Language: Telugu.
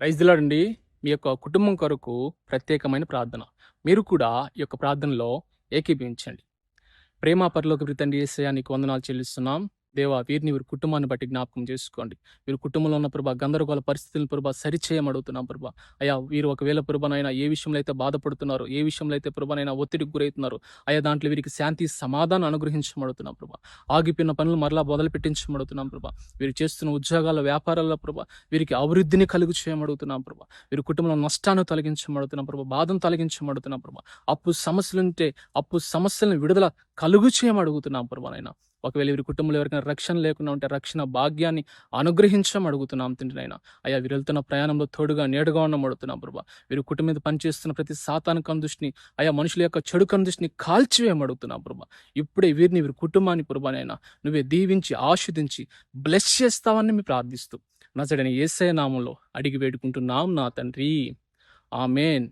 ప్రైజ్ ది లార్డ్ అండి. మీ యొక్క కుటుంబం కొరకు ప్రత్యేకమైన ప్రార్థన. మీరు కూడా ఈ యొక్క ప్రార్థనలో ఏకీభవించండి. ప్రేమ పరలోకపు తండ్రి యేసయ్య నీకు వందనాలు చెల్లిస్తున్నాం. దేవా వీరిని వీరి కుటుంబాన్ని బట్టి జ్ఞాపకం చేసుకోండి. వీరి కుటుంబంలో ఉన్న ప్రభా గందరగోళ పరిస్థితులను ప్రభా సరిచేయమడుగుతున్నాం ప్రభా. అయ్యా వీరు ఒకవేళ ప్రభానైనా ఏ విషయంలో అయితే బాధపడుతున్నారో, ఏ విషయంలో అయితే ప్రభానైనా ఒత్తిడికి గురవుతున్నారో, అయ్యా దాంట్లో వీరికి శాంతి సమాధానం అనుగ్రహించమడుగుతున్నాం ప్రభా. ఆగిపోయిన పనులు మరలా మొదలు పెట్టించమడుగుతున్నాం ప్రభా. వీరు చేస్తున్న ఉద్యోగాల వ్యాపారాల్లో ప్రభా వీరికి అభివృద్ధిని కలుగు చేయమడుగుతున్నాం ప్రభా. వీరి కుటుంబంలో నష్టాన్ని తొలగించమడుగుతున్నాం ప్రభా. బాధను తొలగించమడుగుతున్నాం ప్రభా. అప్పు సమస్యలను విడుదల కలుగు చేయమడుగుతున్నాం ప్రభానైనా. ఒకవేళ వీరి కుటుంబంలో ఎవరికైనా రక్షణ లేకుండా ఉంటే రక్షణ భాగ్యాన్ని అనుగ్రహించమడుగుతున్నాం తండ్రినైనా. అయ్యా వీరు వెళ్తున్న ప్రయాణంలో తోడుగా నీడగా ఉండమడుగుతున్నాం ప్రభా. వీరి కుటుంబం మీద పనిచేస్తున్న ప్రతి సాతాను కనుదృష్టిని, అయ్యా మనుషుల యొక్క చెడు కనుదృష్టిని కాల్చివేయమడుగుతున్నాం ప్రభా. ఇప్పుడే వీరి కుటుంబాన్ని ప్రభానైనా నువ్వే దీవించి ఆశీర్వదించి బ్లెస్ చేస్తావని మేము ప్రార్థిస్తూ నజరేయుడైన యేసయ్య నామములో అడిగి వేడుకుంటున్నాం నా తండ్రి. ఆమేన్.